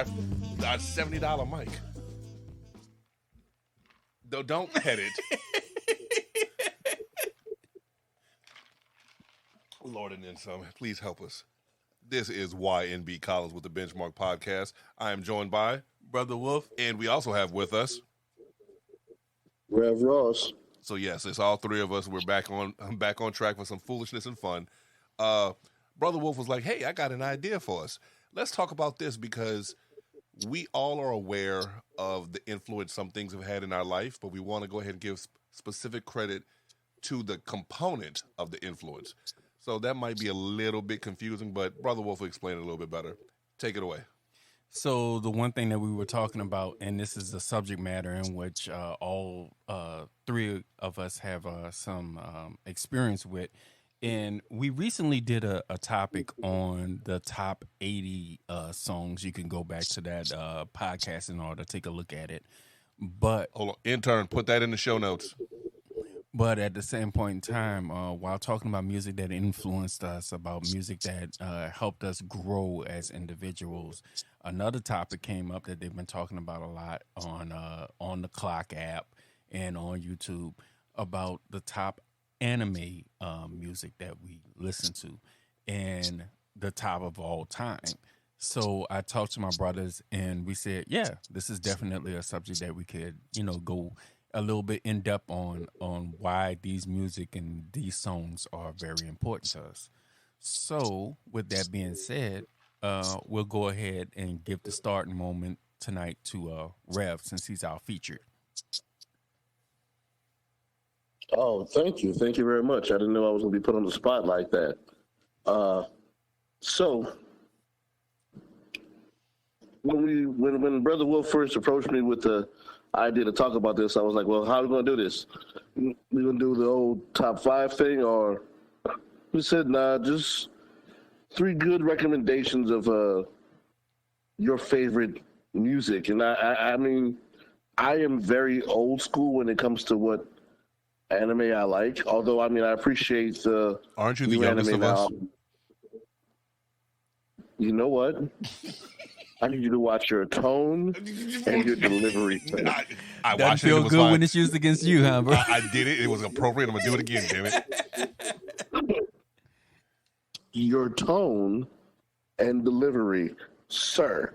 our $70 mic. Don't pet it. Lord and then some. Please help us. This is YNB Collins with the Benchmark Podcast. I am joined by Brother Wolf, and we also have with us Rev Ross. So yes, it's all three of us. We're back on track for some foolishness and fun. Brother Wolf was like, "Hey, I got an idea for us. Let's talk about this because we all are aware of the influence some things have had in our life, but we want to go ahead and give specific credit to the component of the influence. So that might be a little bit confusing, but Brother Wolf will explain it a little bit better. Take it away." So the one thing that we were talking about, and this is the subject matter in which all three of us have some experience with, and we recently did a topic on the top 80 songs. You can go back to that podcast in order to take a look at it. But hold on, intern, put that in the show notes. But at the same point in time, while talking about music that influenced us, about music that helped us grow as individuals, another topic came up that they've been talking about a lot on the Clock app and on YouTube about the top anime music that we listen to and the top of all time. So I talked to my brothers and we said, yeah, this is definitely a subject that we could, go a little bit in depth on why these music and these songs are very important to us. So with that being said, we'll go ahead and give the starting moment tonight to Rev, since he's our featured. Oh, thank you. Thank you very much. I didn't know I was going to be put on the spot like that. So when Brother Wolf first approached me with the idea to talk about this, I was like, well, how are we going to do this? We going to do the old top 5 thing, or we said, nah, just 3 good recommendations of your favorite music. And I mean, I am very old school when it comes to what anime I like, although, I mean, I appreciate the Aren't you the youngest of us? You know what? I need you to watch your tone and your delivery. I Doesn't watched feel it. It was good fine. when it's used against you, huh, bro? I did it. It was appropriate. I'm going to do it again, damn it. Your tone and delivery, sir.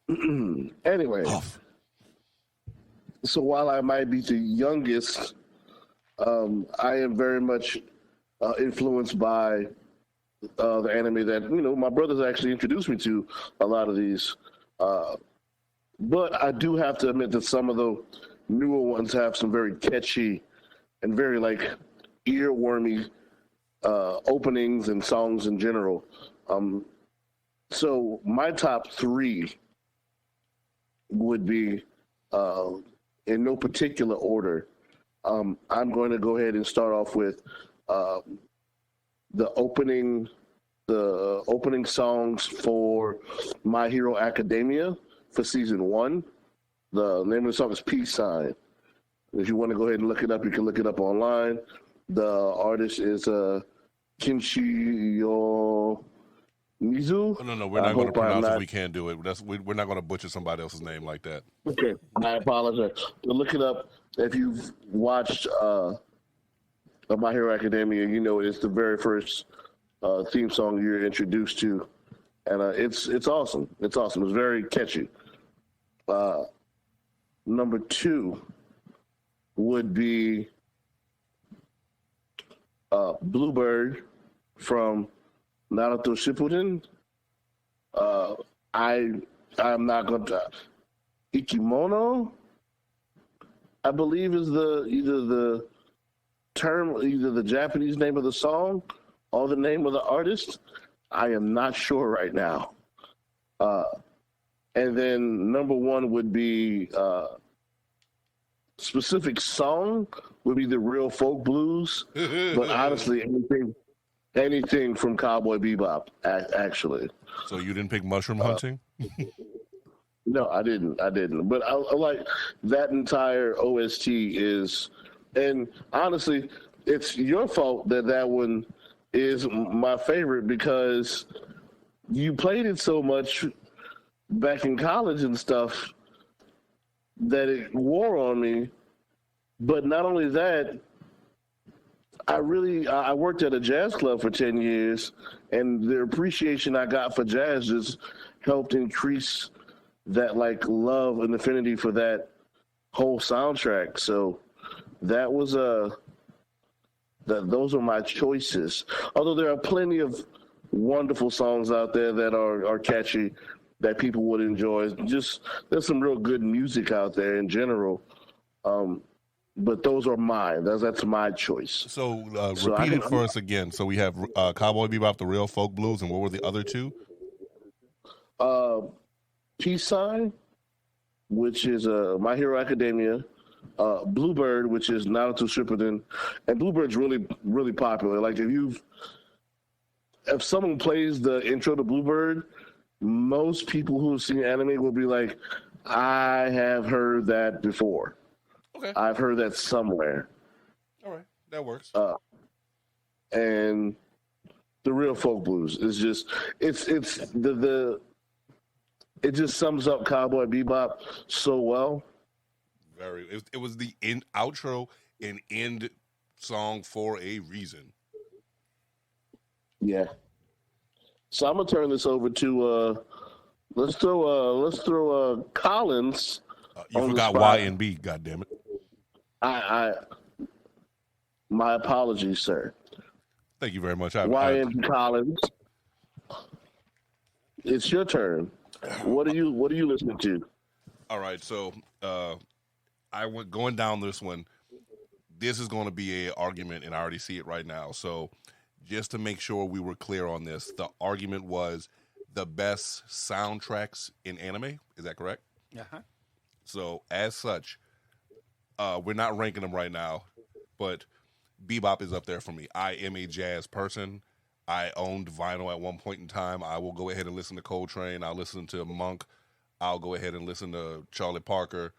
Anyway, so while I might be the youngest, I am very much influenced by the anime that, my brothers actually introduced me to a lot of these. But I do have to admit that some of the newer ones have some very catchy and very, earwormy openings and songs in general. So my top 3 would be, in no particular order, I'm going to go ahead and start off with the opening songs for My Hero Academia for season 1. The name of the song is Peace Sign. If you want to go ahead and look it up, you can look it up online. The artist is Kinshi Mizu. No, we're not going to pronounce it. We can't do it. We're not going to butcher somebody else's name like that. Okay, I apologize. Look it up. If you've watched My Hero Academia, it's the very first theme song you're introduced to, and it's awesome. It's awesome. It's very catchy. Number 2 would be Bluebird from Naruto Shippuden. I'm not going to... Ikimono, I believe, is either the Japanese name of the song or the name of the artist. I am not sure right now. And then number 1 would be specific song would be the Real Folk Blues, but honestly, anything from Cowboy Bebop, actually. So you didn't pick Mushroom Hunting? No, I didn't. But I like that entire OST is, and honestly, it's your fault that one is my favorite because you played it so much back in college and stuff that it wore on me. But not only that, I worked at a jazz club for 10 years, and the appreciation I got for jazz just helped increase that like love and affinity for that whole soundtrack. So that was those are my choices. Although there are plenty of wonderful songs out there that are catchy that people would enjoy. Just there's some real good music out there in general. But those are mine. That's my choice. So repeat it for us again. So we have Cowboy Bebop, The Real Folk Blues, and what were the other two? Peace Sign, which is My Hero Academia. Bluebird, which is Naruto Shippuden. And Bluebird's really, really popular. Like if someone plays the intro to Bluebird, most people who have seen anime will be like, I have heard that before. Okay. I've heard that somewhere. All right. That works. And The Real Folk Blues is just it just sums up Cowboy Bebop so well. It was the outro and end song for a reason. Yeah. So I'm gonna turn this over to let's throw Collins. You forgot Y and B. God damn it. My apologies, sir. Thank you very much. Y and B Collins. It's your turn. What are you listening to? All right, so I went going down this one. This is going to be an argument, and I already see it right now. So just to make sure we were clear on this, the argument was the best soundtracks in anime. Is that correct? Uh-huh. So as such, we're not ranking them right now, but Bebop is up there for me. I am a jazz person. I owned vinyl at one point in time. I will go ahead and listen to Coltrane. I'll listen to Monk. I'll go ahead and listen to Charlie Parker.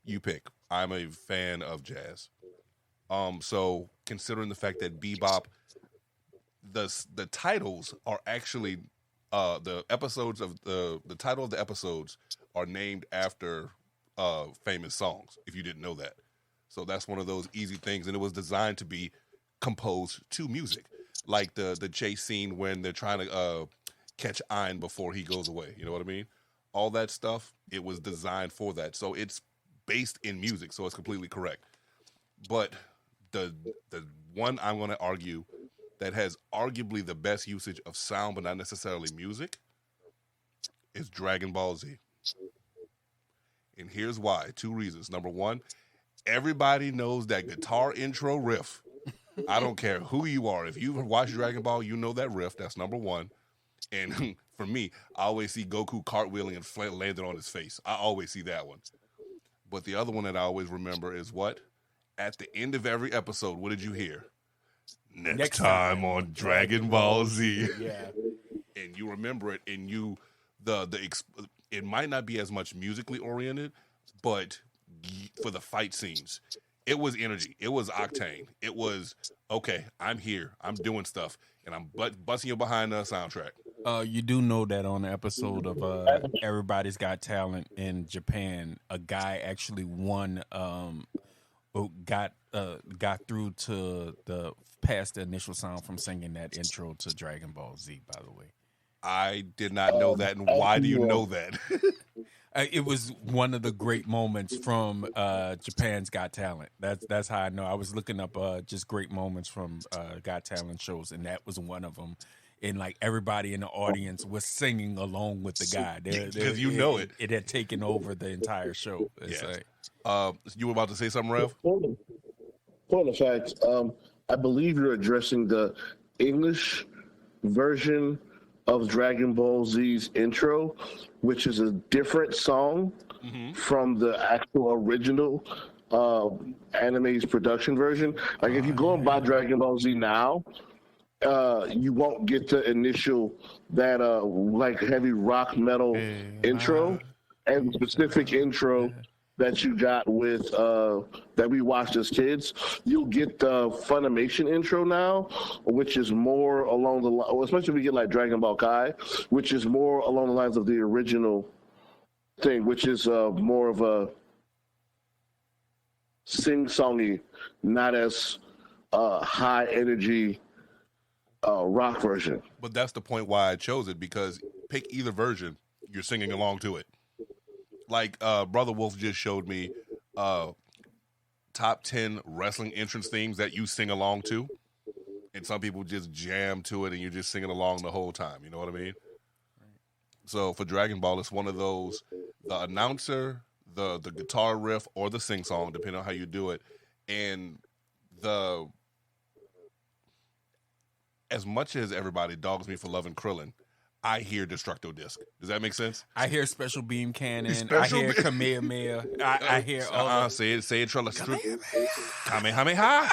You pick. I'm a fan of jazz. So considering the fact that Bebop, the titles are actually the episodes of the title of the episodes are named after famous songs. If you didn't know that, so that's one of those easy things, and it was designed to be composed to music, like the chase scene when they're trying to catch Ein before he goes away. You know what I mean? All that stuff. It was designed for that, so it's based in music, so it's completely correct. But the one I'm going to argue that has arguably the best usage of sound, but not necessarily music, is Dragon Ball Z. And here's why. 2 reasons. Number one, everybody knows that guitar intro riff. I don't care who you are. If you've watched Dragon Ball, you know that riff. That's number one. And for me, I always see Goku cartwheeling and landing on his face. I always see that one. But the other one that I always remember is what? At the end of every episode, what did you hear? Next time on Dragon Ball Z. Yeah. And you remember it, and it might not be as much musically oriented, but for the fight scenes, it was energy. It was octane. It was, okay, I'm here. I'm doing stuff, and I'm busting you behind the soundtrack. You do know that on the episode of Everybody's Got Talent in Japan, a guy actually won, got through to past the initial sound from singing that intro to Dragon Ball Z, by the way. I did not know that, and why do you know that? It was one of the great moments from Japan's Got Talent. That's how I know. I was looking up just great moments from Got Talent shows, and that was one of them. And like everybody in the audience was singing along with the guy. Because you know it. It had taken over the entire show. It's you were about to say something, Rev? Point of fact, I believe you're addressing the English version of Dragon Ball Z's intro, which is a different song from the actual original anime's production version. Like if you go and buy Dragon Ball Z now, you won't get the initial like heavy rock metal intro and specific intro that you got with that we watched as kids. You'll get the Funimation intro now, which is more along the line, especially if we get like Dragon Ball Kai, which is more along the lines of the original thing, which is more of a sing-songy, not as high energy rock version. But that's the point why I chose it, because pick either version, you're singing along to it. Like Brother Wolf just showed me top 10 wrestling entrance themes that you sing along to, and some people just jam to it and you're just singing along the whole time. You know what I mean? So for Dragon Ball, it's one of those, the announcer, the guitar riff, or the sing song, depending on how you do it, and the, as much as everybody dogs me for loving Krillin, I hear Destructo Disc. Does that make sense? I hear Special Beam Cannon. I hear Kamehameha. I hear all say it, Trilla. Kamehameha.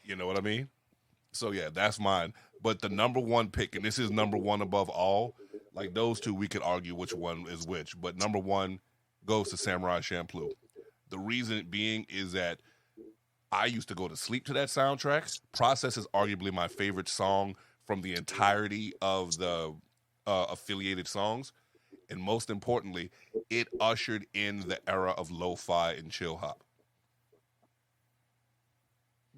You know what I mean? So yeah, that's mine. But the number one pick, and this is number one above all, like those two, we could argue which one is which, but number one goes to Samurai Champloo. The reason being is that I used to go to sleep to that soundtrack. Process is arguably my favorite song from the entirety of the affiliated songs. And most importantly, it ushered in the era of lo-fi and chill hop.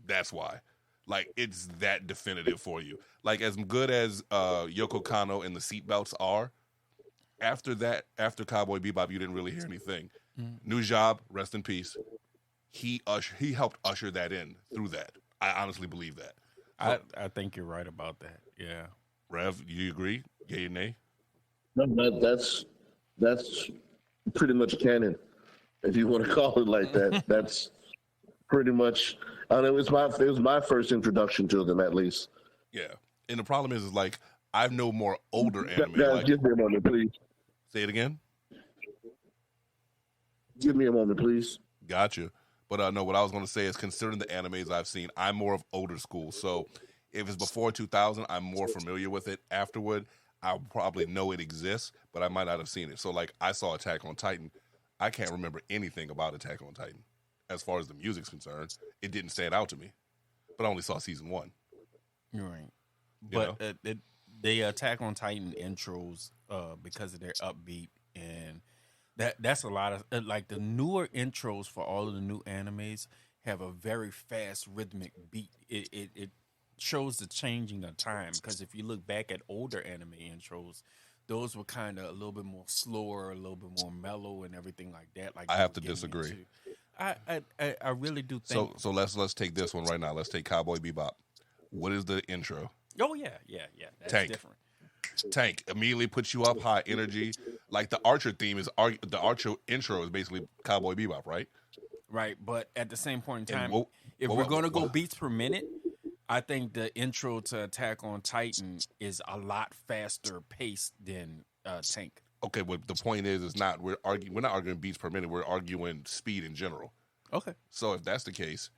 That's why. Like, it's that definitive for you. Like, as good as Yoko Kanno and the Seatbelts are, after that, after Cowboy Bebop, you didn't really hear anything. Nujabes, rest in peace. He helped usher that in through that. I honestly believe that. So, I think you're right about that. Yeah. Rev, you agree? Yay or nay? No, that's pretty much canon, if you want to call it like that. That's pretty much. I don't know, it was my first introduction to them, at least. Yeah, and the problem is like I know more older anime. Guys, like, give me a moment, please. Say it again. Give me a moment, please. Gotcha. But no, what I was going to say is, considering the animes I've seen, I'm more of older school. So if it's before 2000, I'm more familiar with it. Afterward, I'll probably know it exists, but I might not have seen it. So like, I saw Attack on Titan. I can't remember anything about Attack on Titan. As far as the music's concerned, it didn't stand out to me. But I only saw season 1. You're right. But the Attack on Titan intros, because of their upbeat, and that's a lot of like the newer intros for all of the new animes have a very fast rhythmic beat. It shows the changing of time, because if you look back at older anime intros, those were kind of a little bit more slower, a little bit more mellow, and everything like that. Like, I have to disagree. I really do think so. Let's take this one right now. Let's take Cowboy Bebop. What is the intro? Oh yeah. That's Tank. different. Tank immediately puts you up, high energy. Like the Archer theme is the Archer intro is basically Cowboy Bebop, right? Right, but at the same point in time, And if we're going to go beats per minute, I think the intro to Attack on Titan is a lot faster paced than Tank. Okay, but the point is not we're not arguing beats per minute. We're arguing speed in general. Okay. So if that's the case,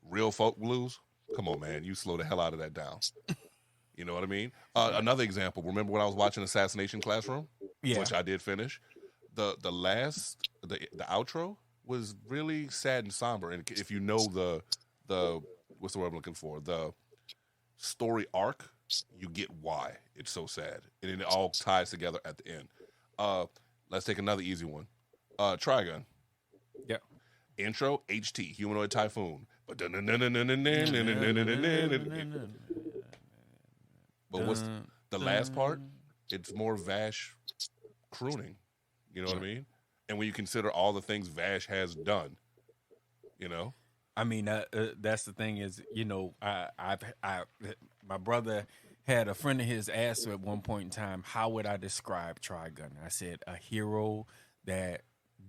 real folk blues, come on, man, you slow the hell out of that down. You know what I mean? Another example. Remember when I was watching Assassination Classroom, which I did finish. The outro was really sad and somber. And if you know the what's the word I'm looking for, the story arc, you get why it's so sad, and it all ties together at the end. Let's take another easy one. Trigun. Yeah. Intro, HT, Humanoid Typhoon. But what's the last part? It's more Vash crooning. You know what I mean? And when you consider all the things Vash has done, you know? I mean, that's the thing is, you know, my brother had a friend of his asked at one point in time, how would I describe Trigun? I said, a hero that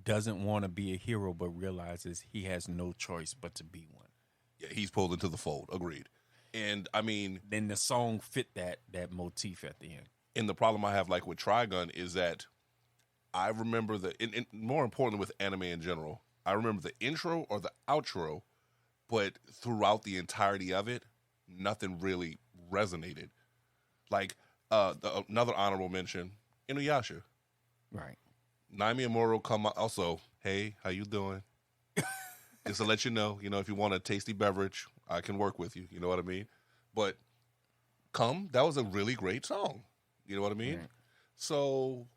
doesn't want to be a hero but realizes he has no choice but to be one. Yeah, he's pulled into the fold. Agreed. And I mean, then the song fit that motif at the end. And the problem I have like with Trigun is that I remember and more importantly with anime in general, I remember the intro or the outro, but throughout the entirety of it, nothing really resonated. Like another honorable mention, Inuyasha. Right. Naime Amuro come out. Also, hey, how you doing? Just to let you know, if you want a tasty beverage, I can work with you. You know what I mean? But that was a really great song. You know what I mean? Right. So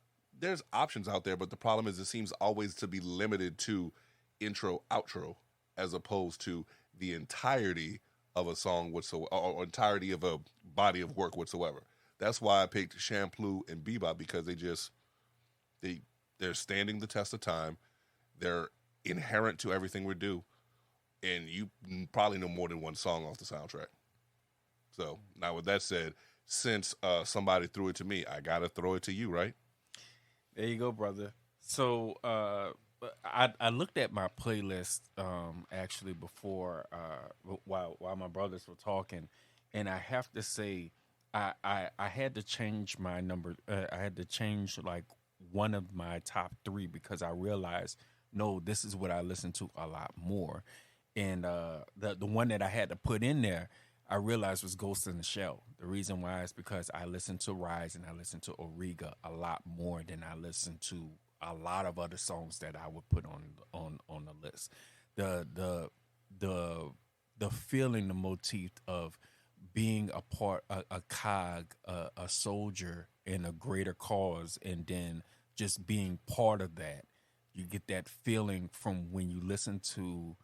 there's options out there, but the problem is it seems always to be limited to intro, outro, as opposed to the entirety of a song whatsoever, or entirety of a body of work whatsoever. That's why I picked Champloo and Bebop, because they're standing the test of time. They're inherent to everything we do, and you probably know more than one song off the soundtrack. So now, with that said, since somebody threw it to me, I gotta throw it to you, right? There you go, brother. So I looked at my playlist actually before while my brothers were talking, and I have to say I had to change my number. I had to change like one of my top three because I realized no, this is what I listen to a lot more, and the one that I had to put in there, I realized was Ghost in the Shell. The reason why is because I listen to Rise and I listen to Origa a lot more than I listen to a lot of other songs that I would put on the list. The feeling, the motif of being a part, a cog, a soldier in a greater cause, and then just being part of that. You get that feeling from when you listen to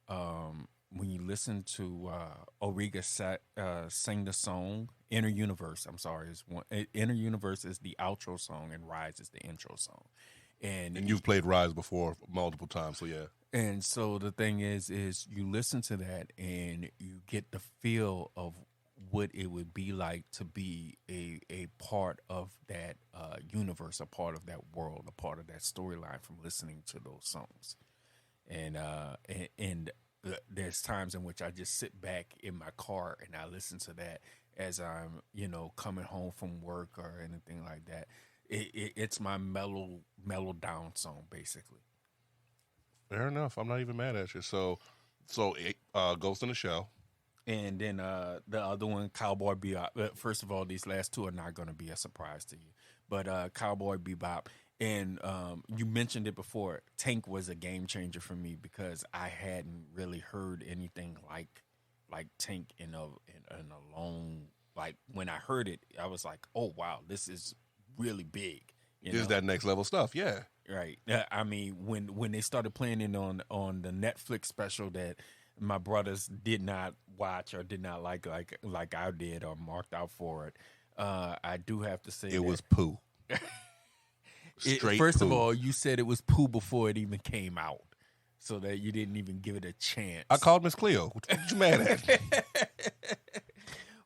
Origa sing the song Inner Universe. I'm sorry, Inner Universe is the outro song and Rise is the intro song. And you've played Rise before multiple times, so yeah. And so the thing is you listen to that and you get the feel of what it would be like to be a part of that universe, a part of that world, a part of that storyline from listening to those songs. And there's times in which I just sit back in my car and I listen to that as I'm, coming home from work or anything like that. It's my mellow down song, basically. Fair enough. I'm not even mad at you. So Ghost in the Shell. And then the other one, Cowboy Bebop. First of all, these last two are not going to be a surprise to you. But Cowboy Bebop. And you mentioned it before. Tank was a game changer for me because I hadn't really heard anything like Tank in a long. Like when I heard it, I was like, "Oh wow, this is really big." Is that next level stuff? Yeah, right. I mean, when they started playing it on the Netflix special that my brothers did not watch or did not like I did or marked out for it, I do have to say it was poo. First poo. of all, you said it was poo before it even came out, so that you didn't even give it a chance. I called Miss Cleo. What you mad at?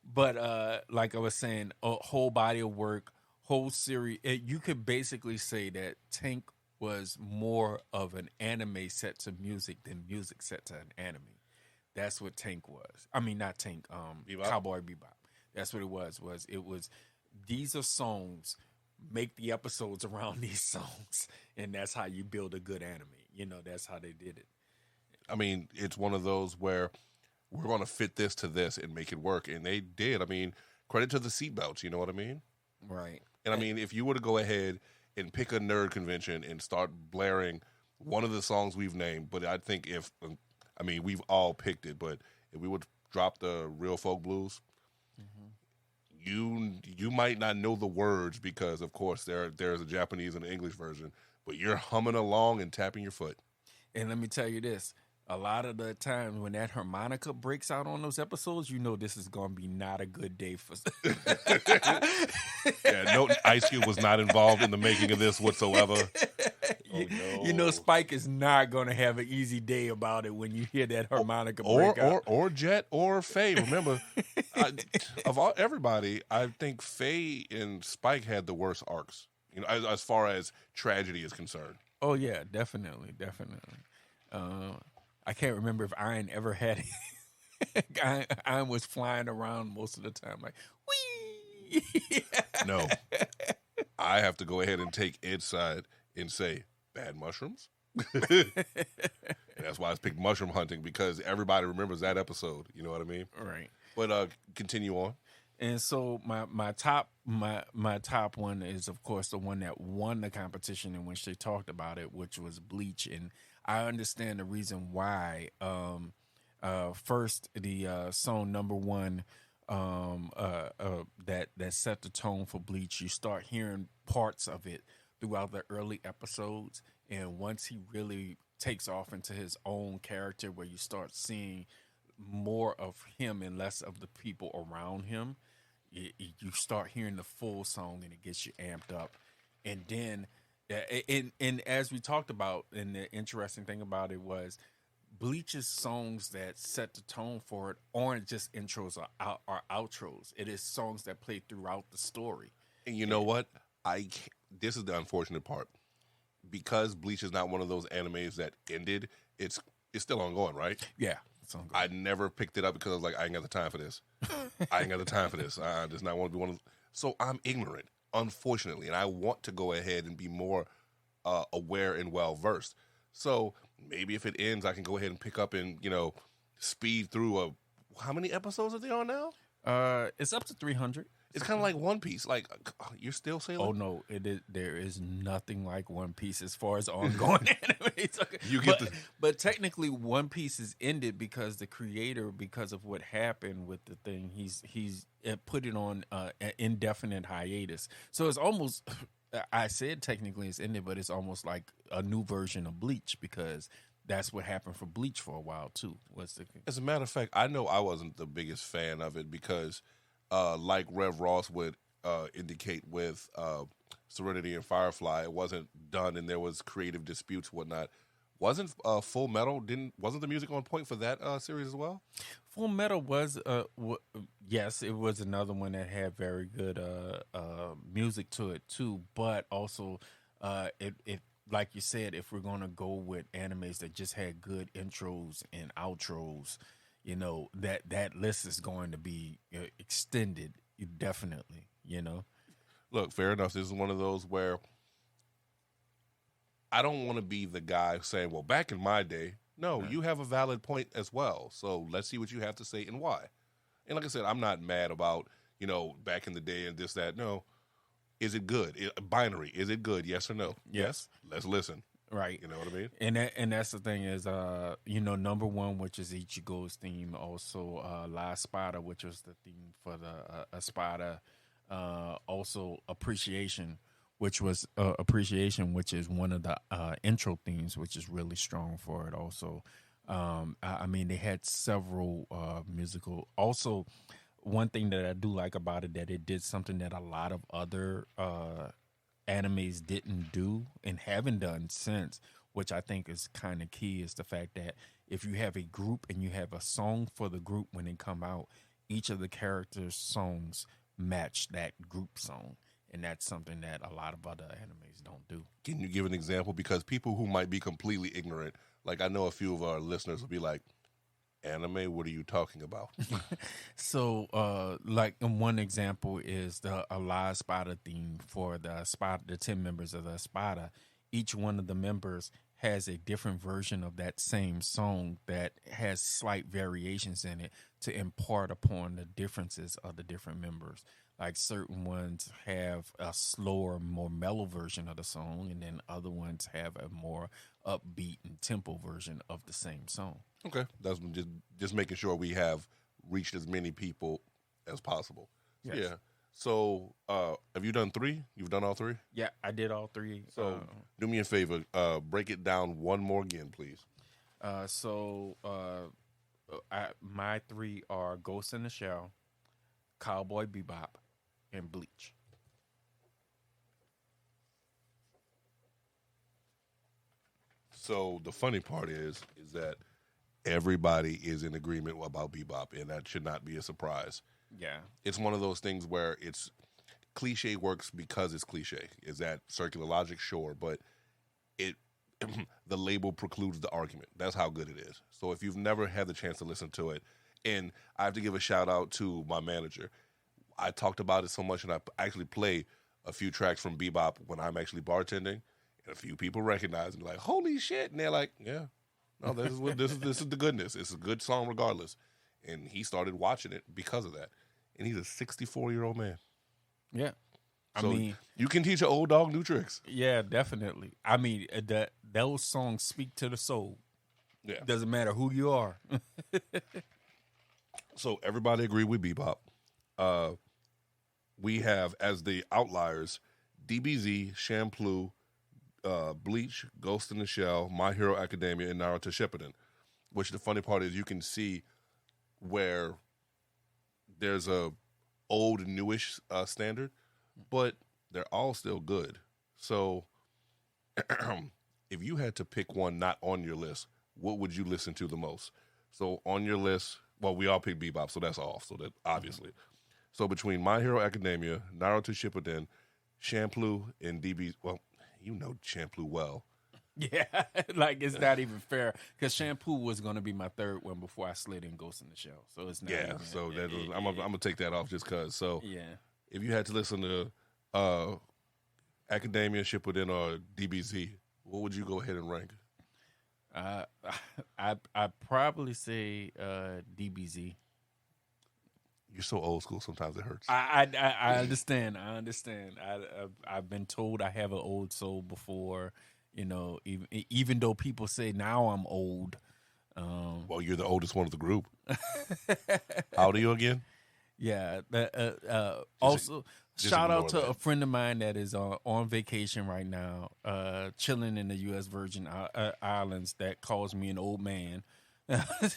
But like I was saying, a whole body of work, whole series. You could basically say that Tank was more of an anime set to music than music set to an anime. That's what Tank was. I mean, not Tank. Bebop? Cowboy Bebop. That's what it was. These are songs. Make the episodes around these songs, and that's how you build a good anime. That's how they did it. I mean, it's one of those where we're going to fit this to this and make it work, and they did. I mean, credit to the Seatbelts, you know what I mean? Right. And I mean, if you were to go ahead and pick a nerd convention and start blaring one of the songs we've named, but I think we've all picked it, but if we would drop the Real Folk Blues, you might not know the words because, of course, there's a Japanese and an English version, but you're humming along and tapping your foot. And let me tell you this. A lot of the times when that harmonica breaks out on those episodes, this is going to be not a good day for... Yeah, no, Ice Cube was not involved in the making of this whatsoever. No. Spike is not going to have an easy day about it when you hear that harmonica break out. Or Jet or Faye. Remember, everybody, I think Faye and Spike had the worst arcs, as far as tragedy is concerned. Oh, yeah, definitely. I can't remember if Iron ever had it. Iron was flying around most of the time, like, whee! No. I have to go ahead and take Ed's side and say, bad mushrooms? That's why I picked mushroom hunting, because everybody remembers that episode. You know what I mean? Right. But continue on. And so my top one is, of course, the one that won the competition in which they talked about it, which was Bleach. And I understand the reason why. First, the song number one that set the tone for Bleach. You start hearing parts of it throughout the early episodes, and once he really takes off into his own character, where you start seeing more of him and less of the people around him, you start hearing the full song, and it gets you amped up. And then, and as we talked about, and the interesting thing about it was, Bleach's songs that set the tone for it aren't just intros or outros. It is songs that play throughout the story. And you know what? This is the unfortunate part. Because Bleach is not one of those animes that ended, it's still ongoing, right? Yeah, it's ongoing. I never picked it up because I was like, I ain't got the time for this. I ain't got the time for this. I just not want to be one of. So I'm ignorant, unfortunately, and I want to go ahead and be more aware and well versed. So maybe if it ends, I can go ahead and pick up and speed through how many episodes are they on now? It's up to 300. It's kind of like One Piece. Like, you're still sailing? Oh no, there is nothing like One Piece as far as ongoing anime. But technically, One Piece is ended because the creator, because of what happened with the thing, he's put it on an indefinite hiatus. So it's almost. I said technically it's ended, but it's almost like a new version of Bleach, because that's what happened for Bleach for a while too. As a matter of fact, I know I wasn't the biggest fan of it because, like Rev Ross would indicate with Serenity and Firefly, it wasn't done, and there was creative disputes, whatnot. Wasn't Full Metal wasn't the music on point for that series as well? Full Metal was yes, it was another one that had very good music to it too, but also it like you said, if we're gonna go with animes that just had good intros and outros, that list is going to be extended, definitely. Look, fair enough. This is one of those where I don't want to be the guy saying, well, back in my day. No, you have a valid point as well. So let's see what you have to say and why. And like I said, I'm not mad about, back in the day and this, that. No. Is it good? Binary. Is it good? Yes or no? Yes. Let's listen. Right. You know what I mean? And that's the thing is, number one, which is Ichigo's theme. Also, La Espada, which was the theme for the Espada. Also, Appreciation, which was Appreciation, which is one of the intro themes, which is really strong for it also. I mean, they had several musical. Also, one thing that I do like about it, that it did something that a lot of other animes didn't do and haven't done since, which I think is kind of key, is the fact that if you have a group and you have a song for the group when they come out, each of the characters' songs match that group song. And that's something that a lot of other animes don't do. Can you give an example? Because people who might be completely ignorant, like I know a few of our listeners will be like, anime, what are you talking about? So, like one example is the La Espada theme for the Espada, the 10 members of the Espada. Each one of the members has a different version of that same song that has slight variations in it to impart upon the differences of the different members. Like certain ones have a slower, more mellow version of the song, and then other ones have a more upbeat and tempo version of the same song. Okay, that's just making sure we have reached as many people as possible. Yes. Yeah. So, have you done 3? You've done all 3? Yeah, I did all 3. So, do me a favor. Break it down one more again, please. My 3 are Ghost in the Shell, Cowboy Bebop, and Bleach. So the funny part is that everybody is in agreement about Bebop, and that should not be a surprise. Yeah. It's one of those things where it's cliche works because it's cliche. Is that circular logic? Sure, but it the label precludes the argument. That's how good it is. So if you've never had the chance to listen to it, and I have to give a shout out to my manager. I talked about it so much, and I actually play a few tracks from Bebop when I'm actually bartending, and a few people recognize and like, "Holy shit!" And they're like, "Yeah, no, this is the goodness. It's a good song regardless." And he started watching it because of that, and he's a 64-year-old man. Yeah, So you can teach an old dog new tricks. Yeah, definitely. I mean, those songs speak to the soul. Yeah, doesn't matter who you are. So everybody agree with Bebop. We have, as the outliers, DBZ, Champloo, Bleach, Ghost in the Shell, My Hero Academia, and Naruto Shippuden. Which the funny part is you can see where there's a old, newish standard, but they're all still good. So if you had to pick one not on your list, what would you listen to the most? So on your list, well, we all pick Bebop, so that's off. So that obviously. So between My Hero Academia, Naruto Shippuden, Champloo, and DB, well, you know Champloo well. Yeah, like it's not even fair because Shampoo was going to be my third one before I slid in Ghost in the Shell. So it's not. Yeah, even, so I'm gonna take that off just because. So yeah, if you had to listen to Academia, Shippuden, or DBZ, what would you go ahead and rank? I'd probably say DBZ. You're so old school. Sometimes it hurts. I understand. I've been told I have an old soul before. You know, even though people say now I'm old. Well, you're the oldest one of the group. How old are you again? Yeah. Also, shout out to a friend of mine that is on vacation right now, chilling in the U.S. Virgin Islands that calls me an old man.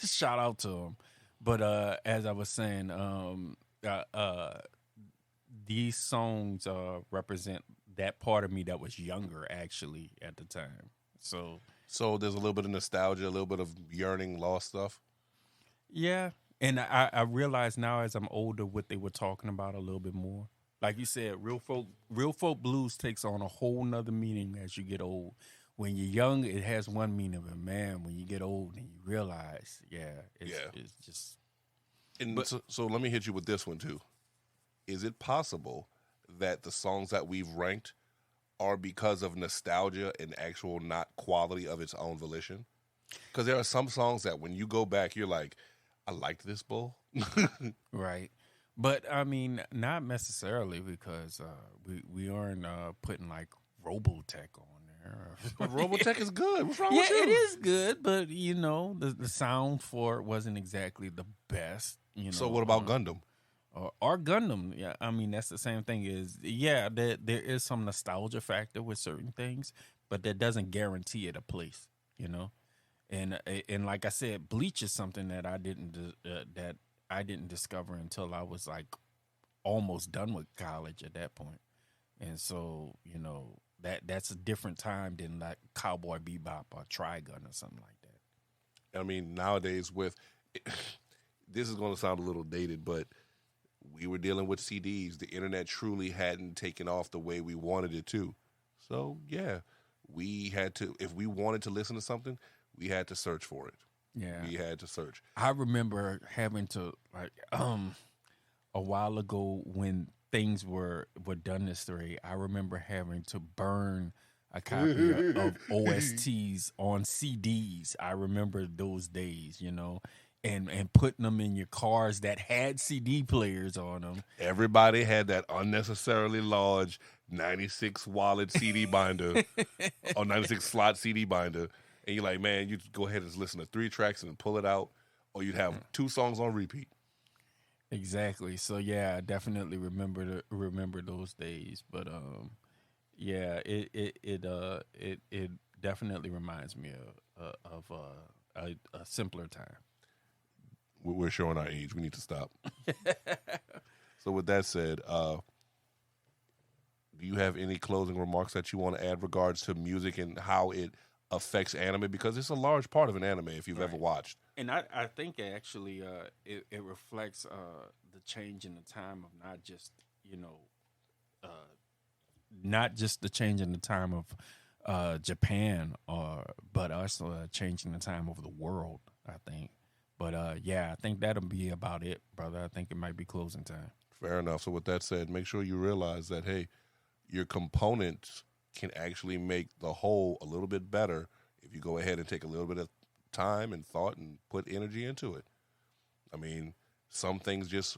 Shout out to him. But as I was saying, these songs represent that part of me that was younger, actually, at the time. So there's a little bit of nostalgia, a little bit of yearning, lost stuff. Yeah, and I realize now as I'm older what they were talking about a little bit more. Like you said, real folk blues takes on a whole nother meaning as you get old. When you're young, it has one meaning, but man, when you get old and you realize, it's just. So let me hit you with this one too. Is it possible that the songs that we've ranked are because of nostalgia and actual not quality of its own volition? Because there are some songs that when you go back, you're like, I liked this bull. Right. But, I mean, not necessarily because we aren't putting, like, Robotech on there. But Robotech is good. What's wrong with you? Yeah, it is good, but, you know, the sound for it wasn't exactly the best. You know. So what about Gundam? Or Gundam, yeah. I mean, that's the same thing. There is some nostalgia factor with certain things, but that doesn't guarantee it a place, you know. And like I said, Bleach is something that I didn't discover until I was like almost done with college at that point. And so, you know, that's a different time than like Cowboy Bebop or Trigun or something like that. I mean, nowadays with this is going to sound a little dated, but we were dealing with CDs. The internet truly hadn't taken off the way we wanted it to. So, yeah, we had to, if we wanted to listen to something, we had to search for it. Yeah. We had to search. I remember having to, like, a while ago when things were done this way, I remember having to burn a copy of OSTs on CDs. I remember those days, you know. And putting them in your cars that had CD players on them. Everybody had that unnecessarily large 96 wallet CD binder or 96 slot CD binder. And you're like, man, you go ahead and just listen to 3 tracks and pull it out. Or you'd have 2 songs on repeat. Exactly. So, yeah, I definitely remember those days. But, yeah, it definitely reminds me of a simpler time. We're showing our age. We need to stop. So with that said, do you have any closing remarks that you want to add regards to music and how it affects anime? Because it's a large part of an anime if you've ever watched. And I think actually it reflects the change in the time of not just, you know, not just the change in the time of Japan, but also a change in the time of the world, I think. But, yeah, I think that'll be about it, brother. I think it might be closing time. Fair enough. So with that said, make sure you realize that, hey, your components can actually make the whole a little bit better if you go ahead and take a little bit of time and thought and put energy into it. I mean, some things just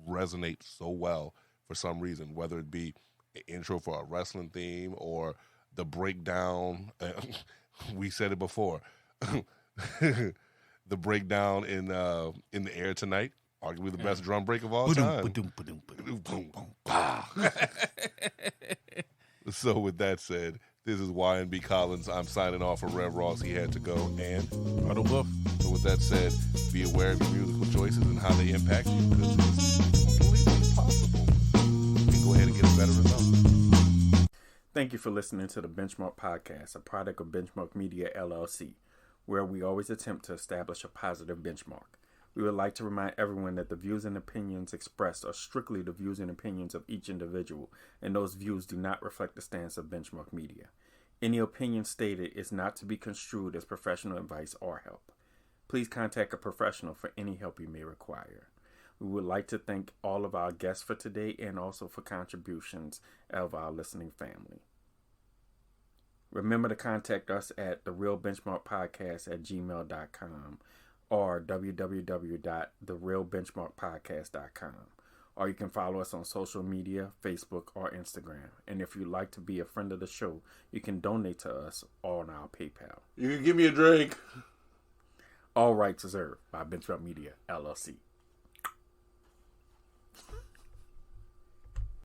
resonate so well for some reason, whether it be an intro for a wrestling theme or the breakdown. We said it before. The breakdown in the air tonight, arguably the best drum break of all time. So with that said, this is YNB Collins. I'm signing off for Rev Ross. He had to go. And Brother Wolf. so with that said, be aware of your musical choices and how they impact you, because it's completely possible you can go ahead and get a better result. Thank you for listening to the Benchmark Podcast, a product of Benchmark Media, LLC, where we always attempt to establish a positive benchmark. We would like to remind everyone that the views and opinions expressed are strictly the views and opinions of each individual, and those views do not reflect the stance of Benchmark Media. Any opinion stated is not to be construed as professional advice or help. Please contact a professional for any help you may require. We would like to thank all of our guests for today and also for contributions of our listening family. Remember to contact us at therealbenchmarkpodcast@gmail.com or www.therealbenchmarkpodcast.com. Or you can follow us on social media, Facebook, or Instagram. And if you'd like to be a friend of the show, you can donate to us on our PayPal. You can give me a drink. All rights reserved by Benchmark Media, LLC.